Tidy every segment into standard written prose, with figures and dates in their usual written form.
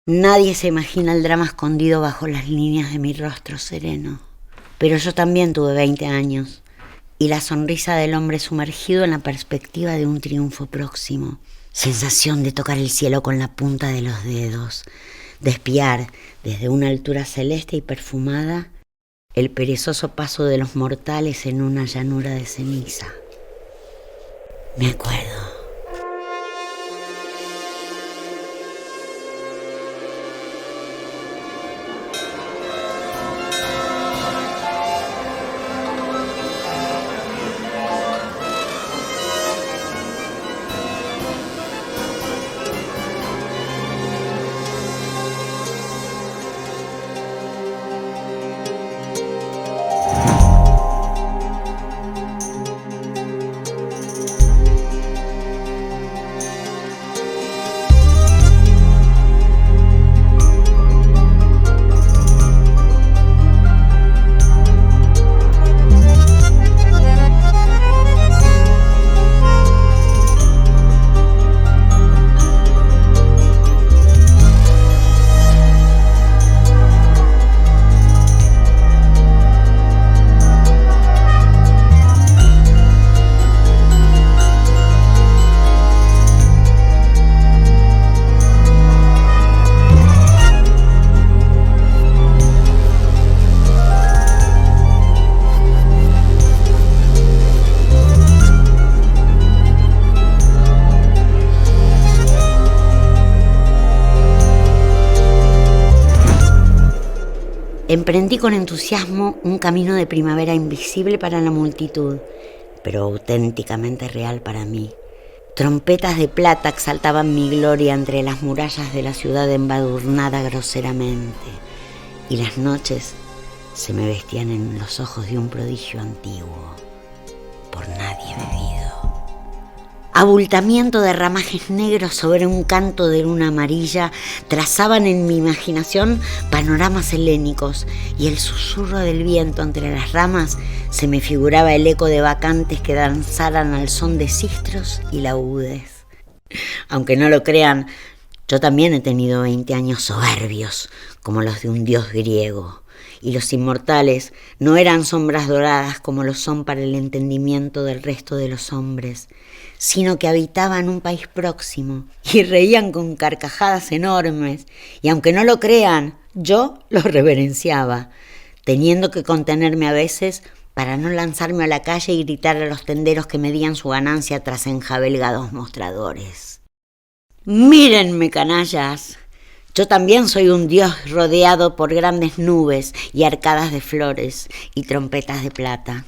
Nadie se imagina el drama escondido bajo las líneas de mi rostro sereno. Pero yo también tuve 20 años y la sonrisa del hombre sumergido en la perspectiva de un triunfo próximo. Sensación de tocar el cielo con la punta de los dedos, de espiar desde una altura celeste y perfumada el perezoso paso de los mortales en una llanura de ceniza. Me acuerdo. Emprendí con entusiasmo un camino de primavera invisible para la multitud, pero auténticamente real para mí. Trompetas de plata exaltaban mi gloria entre las murallas de la ciudad embadurnada groseramente, y las noches se me vestían en los ojos de un prodigio antiguo, por nadie bebido. Abultamiento de ramajes negros sobre un canto de luna amarilla trazaban en mi imaginación panoramas helénicos, y el susurro del viento entre las ramas se me figuraba el eco de bacantes que danzaran al son de sistros y laúdes. Aunque no lo crean, yo también he tenido 20 años soberbios, como los de un dios griego, y los inmortales no eran sombras doradas como lo son para el entendimiento del resto de los hombres, sino que habitaban un país próximo y reían con carcajadas enormes, y aunque no lo crean, yo los reverenciaba, teniendo que contenerme a veces para no lanzarme a la calle y gritar a los tenderos que medían su ganancia tras enjabelgados mostradores. ¡Mírenme, canallas! Yo también soy un dios rodeado por grandes nubes y arcadas de flores y trompetas de plata.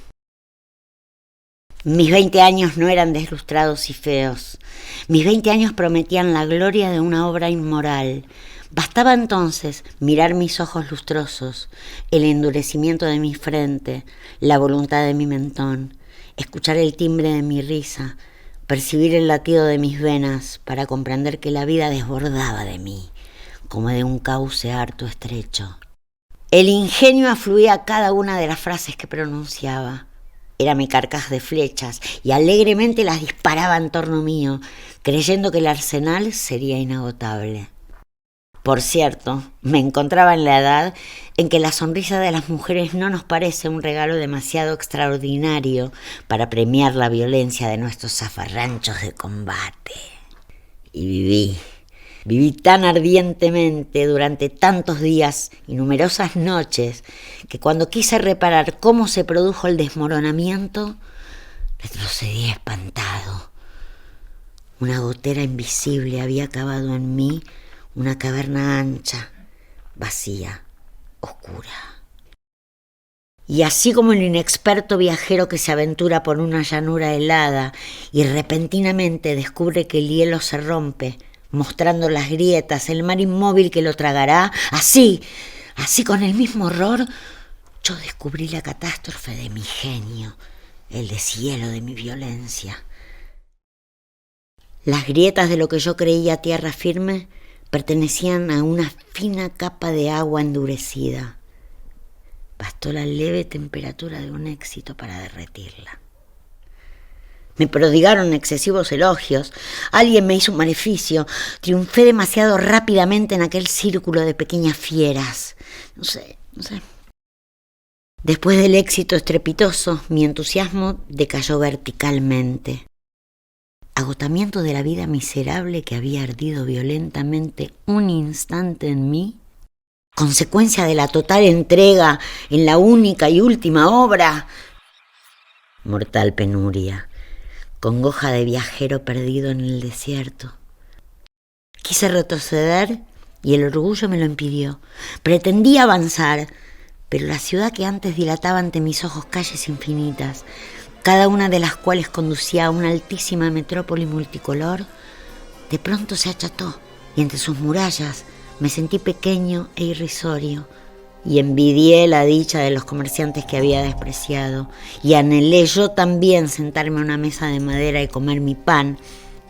Mis 20 años no eran deslustrados y feos. Mis 20 años prometían la gloria de una obra inmoral. Bastaba entonces mirar mis ojos lustrosos, el endurecimiento de mi frente, la voluntad de mi mentón, escuchar el timbre de mi risa, percibir el latido de mis venas para comprender que la vida desbordaba de mí, como de un cauce harto estrecho. El ingenio afluía a cada una de las frases que pronunciaba. Era mi carcaj de flechas y alegremente las disparaba en torno mío, creyendo que el arsenal sería inagotable. Por cierto, me encontraba en la edad en que la sonrisa de las mujeres no nos parece un regalo demasiado extraordinario para premiar la violencia de nuestros zafarranchos de combate. Y viví tan ardientemente durante tantos días y numerosas noches que cuando quise reparar cómo se produjo el desmoronamiento, retrocedí espantado. Una gotera invisible había cavado en mí una caverna ancha, vacía, oscura. Y así como el inexperto viajero que se aventura por una llanura helada y repentinamente descubre que el hielo se rompe, mostrando las grietas, el mar inmóvil que lo tragará, así con el mismo horror, yo descubrí la catástrofe de mi genio, el deshielo de mi violencia. Las grietas de lo que yo creía tierra firme pertenecían a una fina capa de agua endurecida. Bastó la leve temperatura de un éxito para derretirla. Me prodigaron excesivos elogios. Alguien me hizo un maleficio. Triunfé demasiado rápidamente en aquel círculo de pequeñas fieras. No sé. Después del éxito estrepitoso, mi entusiasmo decayó verticalmente. Agotamiento de la vida miserable que había ardido violentamente un instante en mí, consecuencia de la total entrega en la única y última obra. Mortal penuria, congoja de viajero perdido en el desierto. Quise retroceder y el orgullo me lo impidió. Pretendí avanzar, pero la ciudad que antes dilataba ante mis ojos calles infinitas, cada una de las cuales conducía a una altísima metrópoli multicolor, de pronto se acható y entre sus murallas me sentí pequeño e irrisorio y envidié la dicha de los comerciantes que había despreciado y anhelé yo también sentarme a una mesa de madera y comer mi pan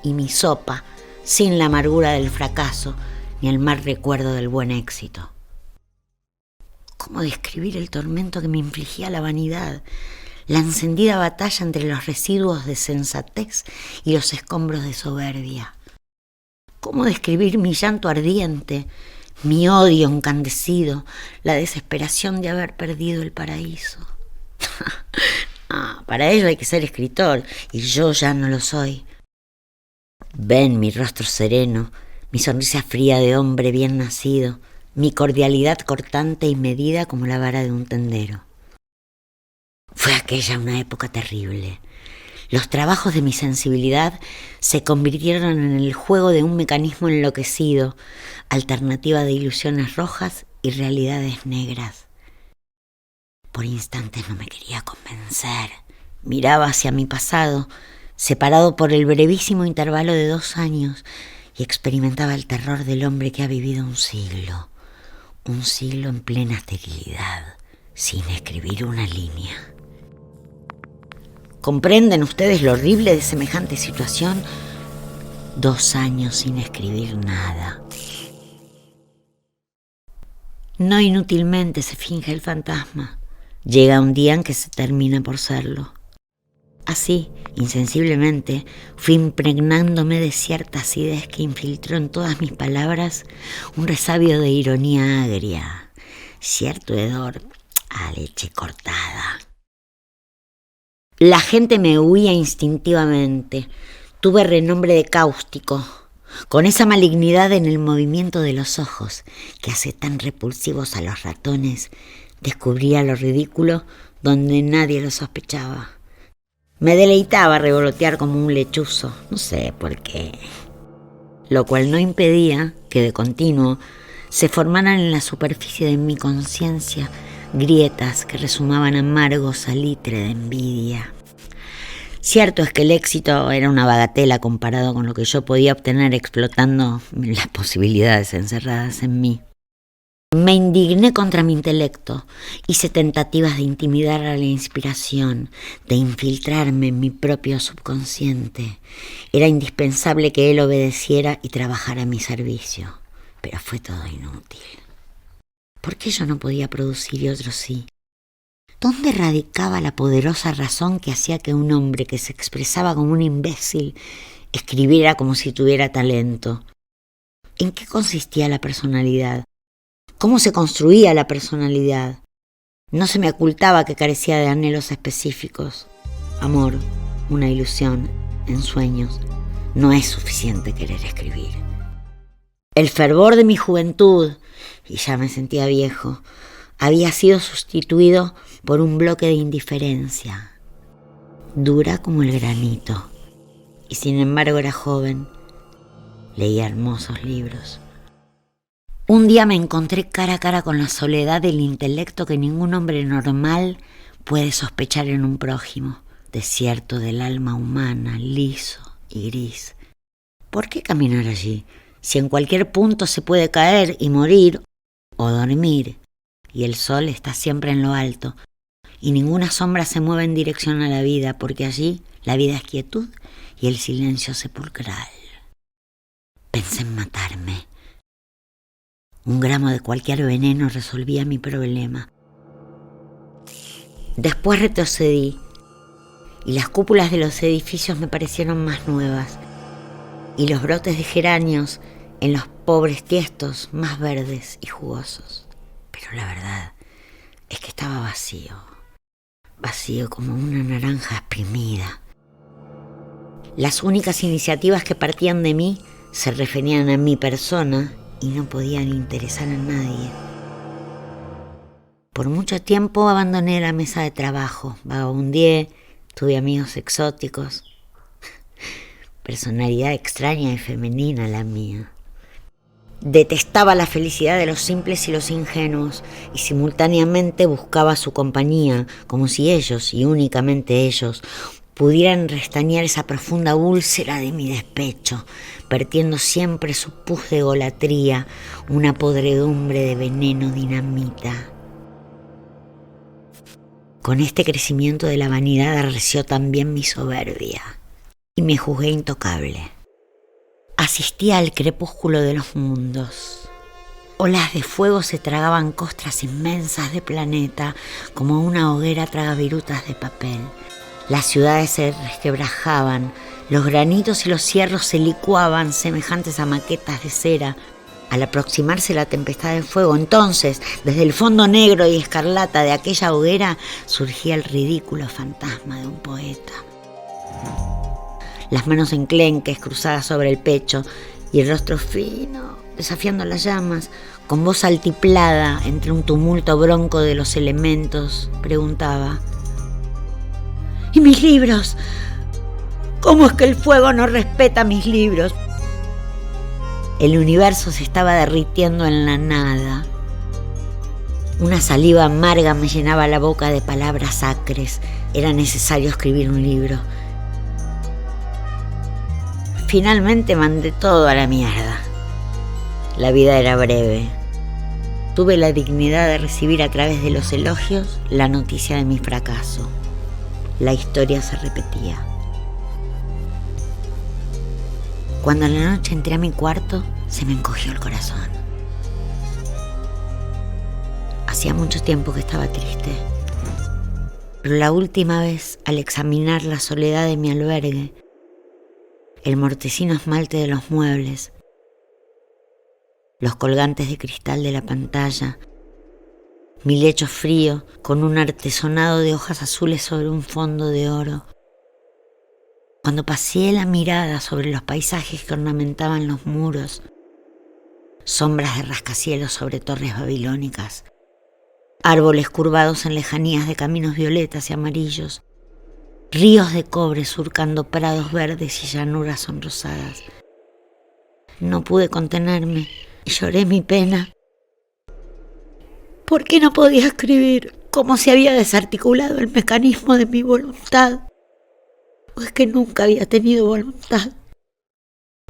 y mi sopa sin la amargura del fracaso ni el mal recuerdo del buen éxito. ¿Cómo describir el tormento que me infligía la vanidad? La encendida batalla entre los residuos de sensatez y los escombros de soberbia. ¿Cómo describir mi llanto ardiente, mi odio encandecido, la desesperación de haber perdido el paraíso? Para ello hay que ser escritor, y yo ya no lo soy. Ven mi rostro sereno, mi sonrisa fría de hombre bien nacido, mi cordialidad cortante y medida como la vara de un tendero. Fue aquella una época terrible. Los trabajos de mi sensibilidad se convirtieron en el juego de un mecanismo enloquecido, alternativa de ilusiones rojas y realidades negras. Por instantes no me quería convencer. Miraba hacia mi pasado, separado por el brevísimo intervalo de 2 años, y experimentaba el terror del hombre que ha vivido un siglo en plena esterilidad, sin escribir una línea. ¿Comprenden ustedes lo horrible de semejante situación? 2 años sin escribir nada. No inútilmente se finge el fantasma. Llega un día en que se termina por serlo. Así, insensiblemente, fui impregnándome de cierta acidez que infiltró en todas mis palabras un resabio de ironía agria, cierto hedor a leche cortada. La gente me huía instintivamente. Tuve renombre de cáustico, con esa malignidad en el movimiento de los ojos que hace tan repulsivos a los ratones. Descubría lo ridículo donde nadie lo sospechaba. Me deleitaba revolotear como un lechuzo, no sé por qué, lo cual no impedía que de continuo se formaran en la superficie de mi conciencia grietas que resumaban amargo salitre de envidia. Cierto es que el éxito era una bagatela comparado con lo que yo podía obtener explotando las posibilidades encerradas en mí. Me indigné contra mi intelecto, hice tentativas de intimidar a la inspiración, de infiltrarme en mi propio subconsciente. Era indispensable que él obedeciera y trabajara a mi servicio, pero fue todo inútil. ¿Por qué yo no podía producir y otros sí? ¿Dónde radicaba la poderosa razón que hacía que un hombre que se expresaba como un imbécil escribiera como si tuviera talento? ¿En qué consistía la personalidad? ¿Cómo se construía la personalidad? No se me ocultaba que carecía de anhelos específicos. Amor, una ilusión, ensueños. No es suficiente querer escribir. El fervor de mi juventud, y ya me sentía viejo, había sido sustituido por un bloque de indiferencia, dura como el granito, y sin embargo era joven, leía hermosos libros. Un día me encontré cara a cara con la soledad del intelecto que ningún hombre normal puede sospechar en un prójimo, desierto del alma humana, liso y gris. ¿Por qué caminar allí, si en cualquier punto se puede caer y morir o dormir, y el sol está siempre en lo alto, y ninguna sombra se mueve en dirección a la vida, porque allí la vida es quietud y el silencio sepulcral? Pensé en matarme. Un gramo de cualquier veneno resolvía mi problema. Después retrocedí y las cúpulas de los edificios me parecieron más nuevas, y los brotes de geranios en los pobres tiestos más verdes y jugosos. Pero la verdad es que estaba vacío, vacío como una naranja exprimida. Las únicas iniciativas que partían de mí se referían a mi persona y no podían interesar a nadie. Por mucho tiempo abandoné la mesa de trabajo, vagabundeé, tuve amigos exóticos. Personalidad extraña y femenina la mía. Detestaba la felicidad de los simples y los ingenuos y simultáneamente buscaba su compañía, como si ellos, y únicamente ellos, pudieran restañar esa profunda úlcera de mi despecho, vertiendo siempre su pus de egolatría, una podredumbre de veneno dinamita. Con este crecimiento de la vanidad arreció también mi soberbia y me juzgué intocable. Asistía al crepúsculo de los mundos. Olas de fuego se tragaban costras inmensas de planeta como una hoguera traga virutas de papel. Las ciudades se resquebrajaban, los granitos y los cierros se licuaban semejantes a maquetas de cera. Al aproximarse la tempestad de fuego, entonces, desde el fondo negro y escarlata de aquella hoguera, surgía el ridículo fantasma de un poeta. Las manos enclenques cruzadas sobre el pecho y el rostro fino, desafiando las llamas, con voz altiplada entre un tumulto bronco de los elementos, preguntaba: ¿y mis libros? ¿Cómo es que el fuego no respeta mis libros? El universo se estaba derritiendo en la nada. Una saliva amarga me llenaba la boca de palabras acres. Era necesario escribir un libro. Finalmente mandé todo a la mierda. La vida era breve. Tuve la dignidad de recibir a través de los elogios la noticia de mi fracaso. La historia se repetía. Cuando a la noche entré a mi cuarto, se me encogió el corazón. Hacía mucho tiempo que estaba triste, pero la última vez, al examinar la soledad de mi albergue, el mortecino esmalte de los muebles, los colgantes de cristal de la pantalla, mi lecho frío con un artesonado de hojas azules sobre un fondo de oro. Cuando paseé la mirada sobre los paisajes que ornamentaban los muros, sombras de rascacielos sobre torres babilónicas, árboles curvados en lejanías de caminos violetas y amarillos, ríos de cobre surcando prados verdes y llanuras sonrosadas, no pude contenerme y lloré mi pena. ¿Por qué no podía escribir? ¿Cómo se había desarticulado el mecanismo de mi voluntad? Pues que nunca había tenido voluntad.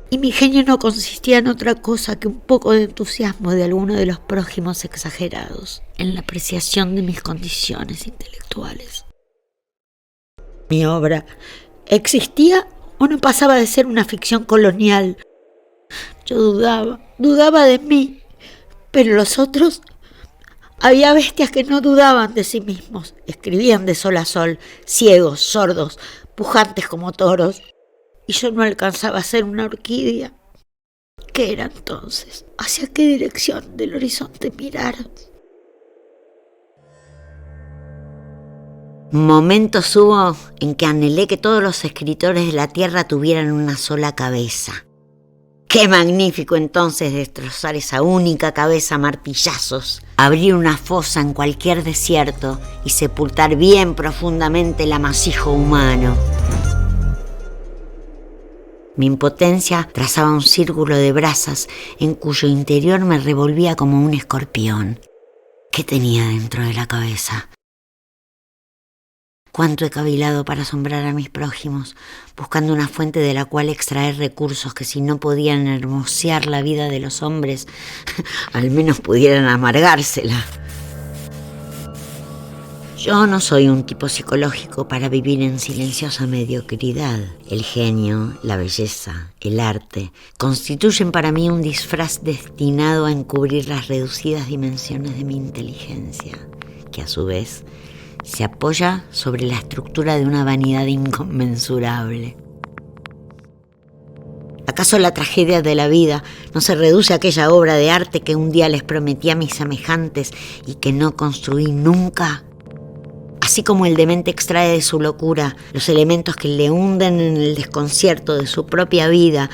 Y mi genio no consistía en otra cosa que un poco de entusiasmo de alguno de los prójimos exagerados en la apreciación de mis condiciones intelectuales. Mi obra existía o no pasaba de ser una ficción colonial. Yo dudaba de mí, pero los otros... Había bestias que no dudaban de sí mismos, escribían de sol a sol, ciegos, sordos, pujantes como toros, y yo no alcanzaba a ser una orquídea. ¿Qué era entonces? ¿Hacia qué dirección del horizonte mirar? Momentos hubo en que anhelé que todos los escritores de la tierra tuvieran una sola cabeza. ¡Qué magnífico entonces destrozar esa única cabeza a martillazos! Abrir una fosa en cualquier desierto y sepultar bien profundamente el amasijo humano. Mi impotencia trazaba un círculo de brasas en cuyo interior me revolvía como un escorpión. ¿Qué tenía dentro de la cabeza? Cuánto he cavilado para asombrar a mis prójimos, buscando una fuente de la cual extraer recursos que, si no podían hermosear la vida de los hombres, al menos pudieran amargársela. Yo no soy un tipo psicológico para vivir en silenciosa mediocridad. El genio, la belleza, el arte constituyen para mí un disfraz destinado a encubrir las reducidas dimensiones de mi inteligencia, que a su vez se apoya sobre la estructura de una vanidad inconmensurable. ¿Acaso la tragedia de la vida no se reduce a aquella obra de arte que un día les prometí a mis semejantes y que no construí nunca? Así como el demente extrae de su locura los elementos que le hunden en el desconcierto de su propia vida,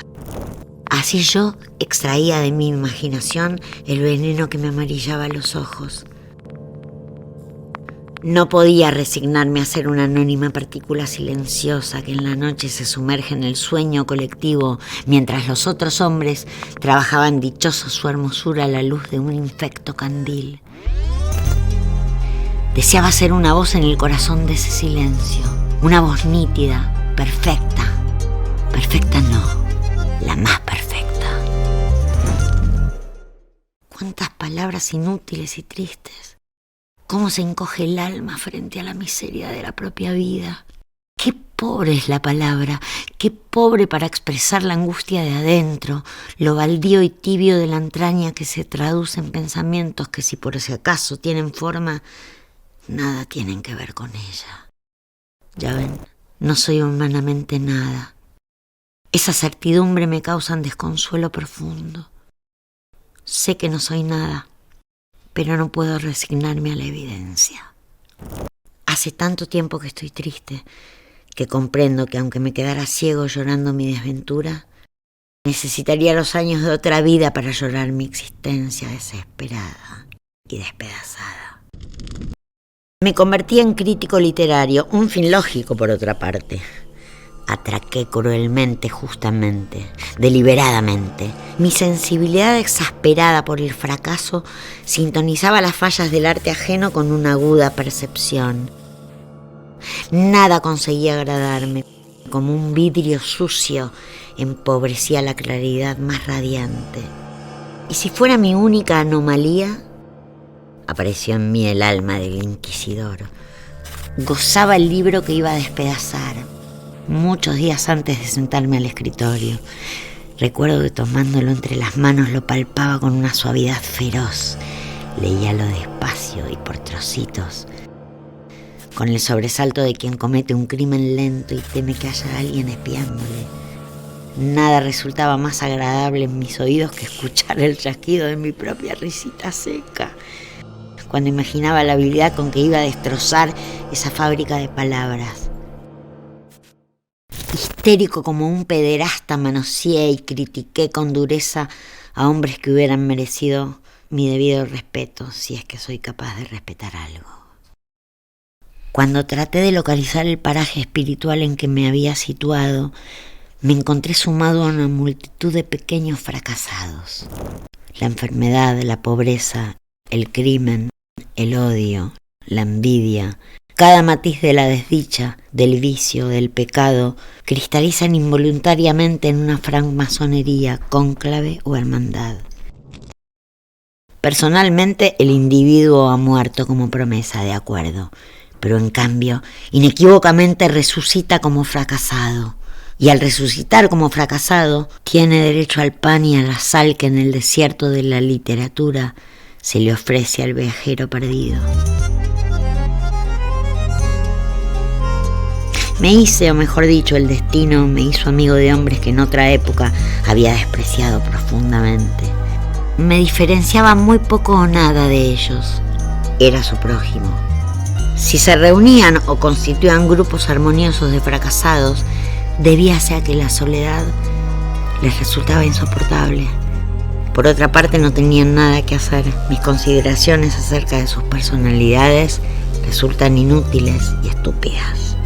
así yo extraía de mi imaginación el veneno que me amarillaba los ojos. No podía resignarme a ser una anónima partícula silenciosa que en la noche se sumerge en el sueño colectivo mientras los otros hombres trabajaban dichosos su hermosura a la luz de un infecto candil. Deseaba ser una voz en el corazón de ese silencio, una voz nítida, perfecta. Perfecta no, la más perfecta. Cuántas palabras inútiles y tristes. Cómo se encoge el alma frente a la miseria de la propia vida. Qué pobre es la palabra, qué pobre para expresar la angustia de adentro, lo baldío y tibio de la entraña que se traduce en pensamientos que si por si acaso tienen forma, nada tienen que ver con ella. Ya ven, no soy humanamente nada. Esa certidumbre me causa un desconsuelo profundo. Sé que no soy nada, pero no puedo resignarme a la evidencia. Hace tanto tiempo que estoy triste, que comprendo que aunque me quedara ciego llorando mi desventura, necesitaría los años de otra vida para llorar mi existencia desesperada y despedazada. Me convertí en crítico literario, un fin lógico por otra parte. Atraqué cruelmente, justamente, deliberadamente. Mi sensibilidad exasperada por el fracaso sintonizaba las fallas del arte ajeno con una aguda percepción. Nada conseguía agradarme. Como un vidrio sucio, empobrecía la claridad más radiante. Y si fuera mi única anomalía, apareció en mí el alma del inquisidor. Gozaba el libro que iba a despedazar. Muchos días antes de sentarme al escritorio, recuerdo que tomándolo entre las manos lo palpaba con una suavidad feroz. Leíalo despacio y por trocitos, con el sobresalto de quien comete un crimen lento y teme que haya alguien espiándole. Nada resultaba más agradable en mis oídos que escuchar el chasquido de mi propia risita seca, cuando imaginaba la habilidad con que iba a destrozar esa fábrica de palabras. Histérico como un pederasta, manoseé y critiqué con dureza a hombres que hubieran merecido mi debido respeto, si es que soy capaz de respetar algo. Cuando traté de localizar el paraje espiritual en que me había situado, me encontré sumado a una multitud de pequeños fracasados. La enfermedad, la pobreza, el crimen, el odio, la envidia, cada matiz de la desdicha, del vicio, del pecado, cristalizan involuntariamente en una francmasonería, cónclave o hermandad. Personalmente, el individuo ha muerto como promesa, de acuerdo, pero en cambio, inequívocamente resucita como fracasado. Y al resucitar como fracasado, tiene derecho al pan y a la sal que en el desierto de la literatura se le ofrece al viajero perdido. Me hice, o mejor dicho, el destino me hizo amigo de hombres que en otra época había despreciado profundamente. Me diferenciaba muy poco o nada de ellos. Era su prójimo. Si se reunían o constituían grupos armoniosos de fracasados, debía ser que la soledad les resultaba insoportable. Por otra parte, no tenían nada que hacer. Mis consideraciones acerca de sus personalidades resultan inútiles y estúpidas.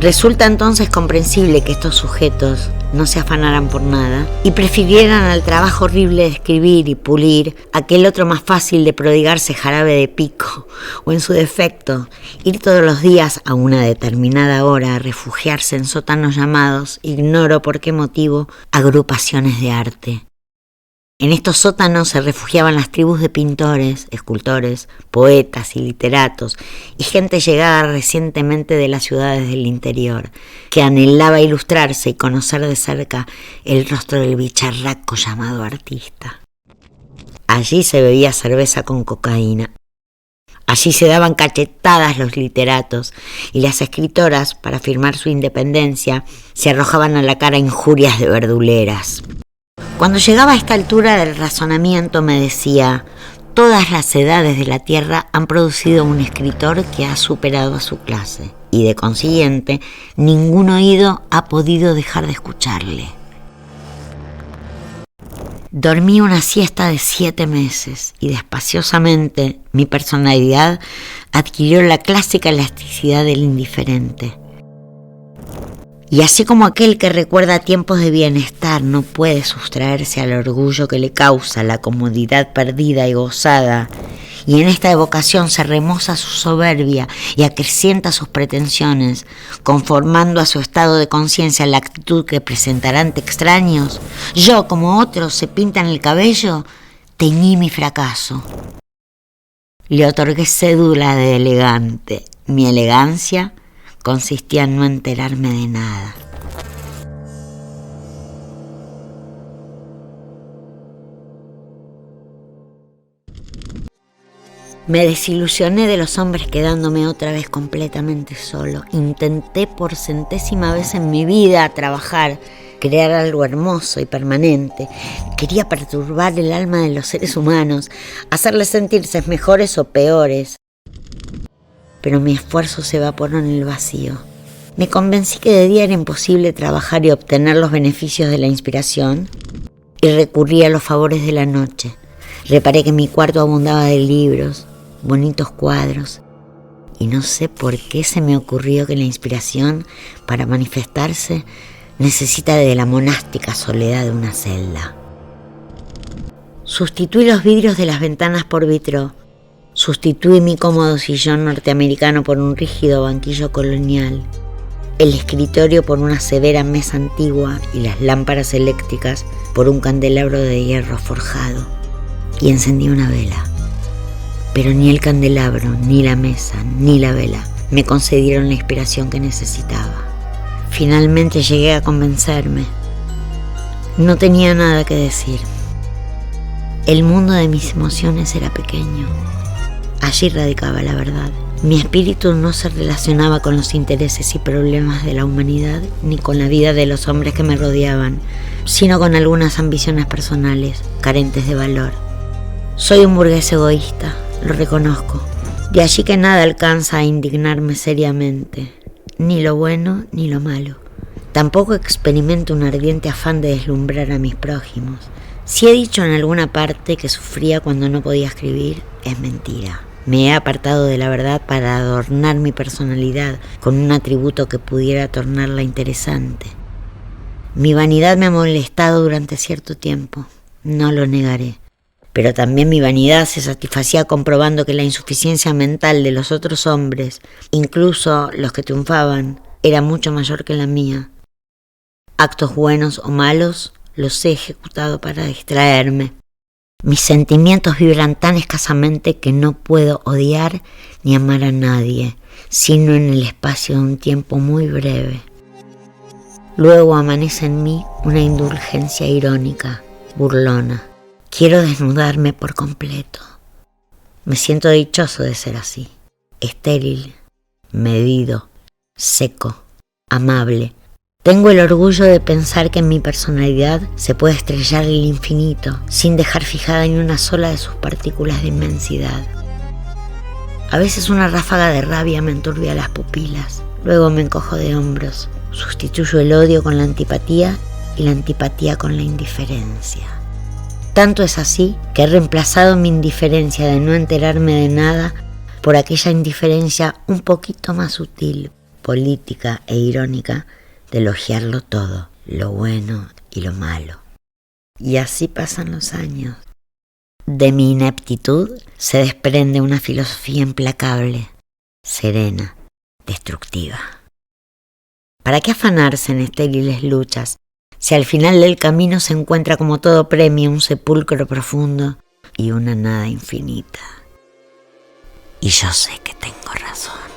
Resulta entonces comprensible que estos sujetos no se afanaran por nada y prefirieran al trabajo horrible de escribir y pulir aquel otro más fácil de prodigarse jarabe de pico, o en su defecto, ir todos los días a una determinada hora a refugiarse en sótanos llamados, ignoro por qué motivo, agrupaciones de arte. En estos sótanos se refugiaban las tribus de pintores, escultores, poetas y literatos, y gente llegada recientemente de las ciudades del interior, que anhelaba ilustrarse y conocer de cerca el rostro del bicharraco llamado artista. Allí se bebía cerveza con cocaína. Allí se daban cachetadas los literatos y las escritoras, para afirmar su independencia, se arrojaban a la cara injurias de verduleras. Cuando llegaba a esta altura del razonamiento me decía: todas las edades de la tierra han producido un escritor que ha superado a su clase y de consiguiente ningún oído ha podido dejar de escucharle. Dormí una siesta de 7 meses y despaciosamente mi personalidad adquirió la clásica elasticidad del indiferente. Y así como aquel que recuerda tiempos de bienestar no puede sustraerse al orgullo que le causa la comodidad perdida y gozada, y en esta evocación se remoza su soberbia y acrecienta sus pretensiones, conformando a su estado de conciencia la actitud que presentará ante extraños, yo, como otros se pintan el cabello, teñí mi fracaso. Le otorgué cédula de elegante. Mi elegancia consistía en no enterarme de nada. Me desilusioné de los hombres quedándome otra vez completamente solo. Intenté por 100ª vez en mi vida trabajar, crear algo hermoso y permanente. Quería perturbar el alma de los seres humanos, hacerles sentirse mejores o peores. Pero mi esfuerzo se evaporó en el vacío. Me convencí que de día era imposible trabajar y obtener los beneficios de la inspiración y recurrí a los favores de la noche. Reparé que mi cuarto abundaba de libros, bonitos cuadros, y no sé por qué se me ocurrió que la inspiración, para manifestarse, necesita de la monástica soledad de una celda. Sustituí los vidrios de las ventanas por vitró. Sustituí mi cómodo sillón norteamericano por un rígido banquillo colonial, el escritorio por una severa mesa antigua y las lámparas eléctricas por un candelabro de hierro forjado, y encendí una vela. Pero ni el candelabro, ni la mesa, ni la vela me concedieron la inspiración que necesitaba. Finalmente llegué a convencerme. No tenía nada que decir. El mundo de mis emociones era pequeño. Allí radicaba la verdad. Mi espíritu no se relacionaba con los intereses y problemas de la humanidad ni con la vida de los hombres que me rodeaban, sino con algunas ambiciones personales, carentes de valor. Soy un burgués egoísta, lo reconozco. De allí que nada alcanza a indignarme seriamente, ni lo bueno ni lo malo. Tampoco experimento un ardiente afán de deslumbrar a mis prójimos. Si he dicho en alguna parte que sufría cuando no podía escribir, es mentira. Me he apartado de la verdad para adornar mi personalidad con un atributo que pudiera tornarla interesante. Mi vanidad me ha molestado durante cierto tiempo, no lo negaré. Pero también mi vanidad se satisfacía comprobando que la insuficiencia mental de los otros hombres, incluso los que triunfaban, era mucho mayor que la mía. Actos buenos o malos los he ejecutado para distraerme. Mis sentimientos vibran tan escasamente que no puedo odiar ni amar a nadie, sino en el espacio de un tiempo muy breve. Luego amanece en mí una indulgencia irónica, burlona. Quiero desnudarme por completo. Me siento dichoso de ser así, estéril, medido, seco, amable. Tengo el orgullo de pensar que en mi personalidad se puede estrellar el infinito sin dejar fijada ni una sola de sus partículas de inmensidad. A veces una ráfaga de rabia me enturbia las pupilas, luego me encojo de hombros, sustituyo el odio con la antipatía y la antipatía con la indiferencia. Tanto es así que he reemplazado mi indiferencia de no enterarme de nada por aquella indiferencia un poquito más sutil, política e irónica de elogiarlo todo, lo bueno y lo malo. Y así pasan los años. De mi ineptitud se desprende una filosofía implacable, serena, destructiva. ¿Para qué afanarse en estériles luchas si al final del camino se encuentra como todo premio un sepulcro profundo y una nada infinita? Y yo sé que tengo razón.